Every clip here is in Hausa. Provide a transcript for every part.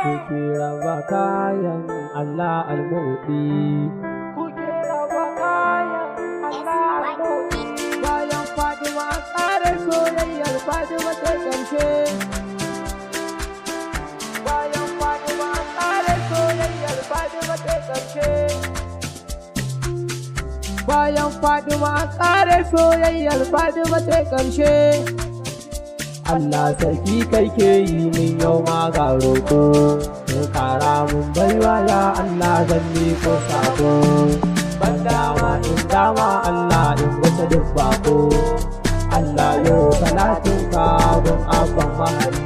kuke raba kayan Allah almuɗi. Kuke raba kayan Allah almuɗi. Bayan Fatima tsare soyayyar Fatima ta ƙarshe. Bayan Fatima tsare soyayyar Fatima ta ƙarshe. Bayan Fatima tsare soyayyar Fatima ta ƙarshe. Allah sarki kai ke yi min yau ma ga roƙo, mun ƙara mun baiwa ya Allah zan miƙo sako. Ban dama in dama Allah in wata duk bako. Allah yau salatin ka don abban mahali.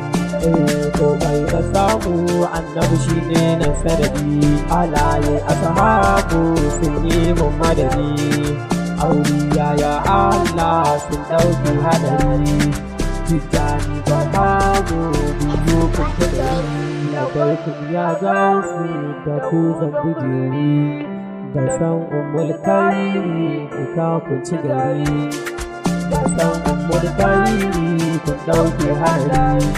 Ko mai na samu annabi shi ne nan sanadi. Alaye ashabu sun yi mun madadi. Auliya ya Allah sun ɗauki hadari. Tijjani ba babu biyu kun kadari. Na barkun ya gasu da ku zan bujeri. Da san umul kairi duka kun ci gari. Da san umul kairi kun ɗauki hadari.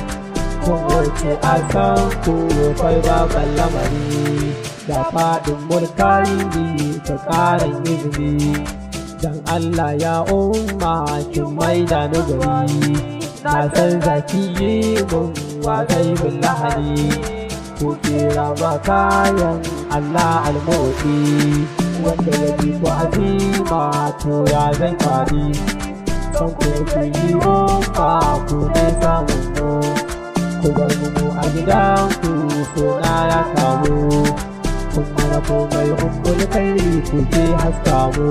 Kun wuce a san ku kai baban lamari. Da faɗin mulkairi ta ƙarin izini. Dan Allah ya umma kin maida ni gari. Na san zaki yi mun wasai bin lahani. Kuke raba kayan Allah almuɗi. Wanda ya ji ku azima to ya zai faɗi. San ku yake yi umma ku ne samun mu. Ku bar mu a gidanku suna ya kamu. Kun mana komai ummul kairi ku je haska mu.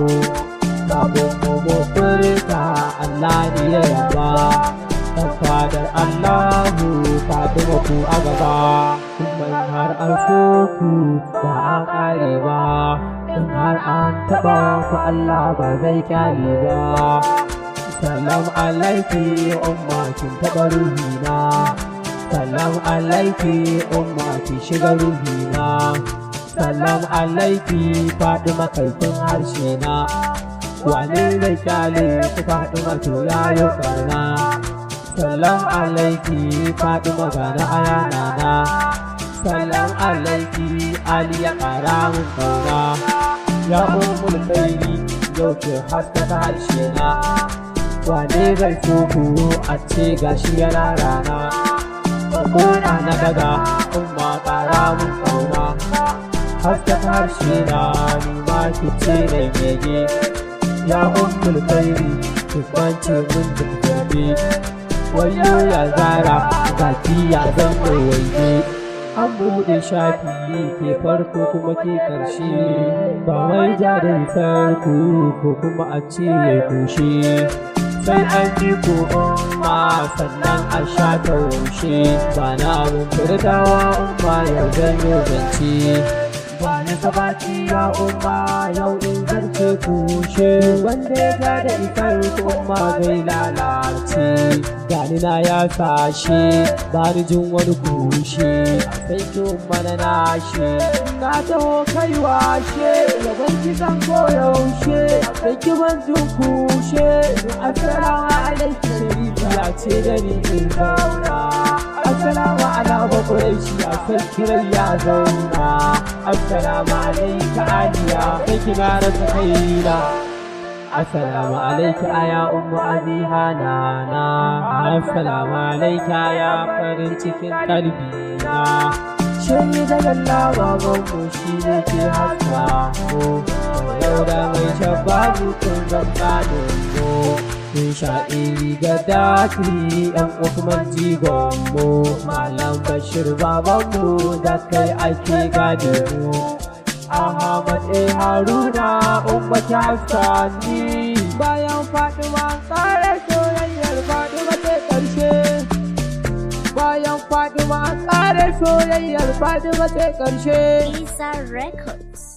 Sabon mu furta Allah ne ya yaba. Dan fadar Allahu Fatima ku a gaba. Kuma har an so ku ba a ƙare ba. In har an taɓa ku Allah ba zai kyale ba. Salam alaiki umma kin taɓa ruhina. Salam alaiki umma kin shiga ruhina. Salam alaiki Fatima kaifin harshe na. Wane zai kyale ku Fatima to yayo barna. Salam alaiki Fatima gana ayana na. Salam alaiki Ali ya ƙara mun ƙauna. Ya ummul kairi yau ke haskaka harshe na. Wane zai so ku a ce gashi yana rana. Ƙona na daga umma ƙara mun ƙauna. Haskaka harshe na ni ma ki ce da mege. Ya ummul kairi ki kwance mun dukkanbe. Wayo ya zara baki ya zan mai waje. An buɗe shafi ke farko kuma ke ƙarshe. Ba wai ja da farko ko kuma a ce ya kushe. Sai an ji ko umma sannan a sha taushe. Ba na mun furtawa umma yau zan yi zance. Ba ni sabati ya umma yau in zance kushe. Wanda ya ja da isar umma zai lalace. Gani na ya sashe ba ni jin wani kushe. Sai ki umma na nashe. Na taho kai washe yaban ki zan koyaushe. Sai ki ban jin kushe. Assalamu alaikum sharifiya ce da ni in zauna. Assalamu ala bakwaishi a sarki rai ya zauna. Assalamu alaika aliya kai kina rasa kaina. Assalamu alaika aya ummu abiha nana. Assalamu alaika ya farin cikin kalbina. Shayi da lalla babanmu shi ne ke haska mu. Yau da mai shababu kun zamba dogo. Mun sha iri ga dakiri yan Usman jigonmu. Malam Bashir babanmu da kai ake gadi mu. Ahmad Haruna umma ta sani. Bayan Fatima tsare soyayyar Fatima ta ƙarshe. Bayan Fatima tsare soyayyar Fatima ta ƙarshe. Isa Records.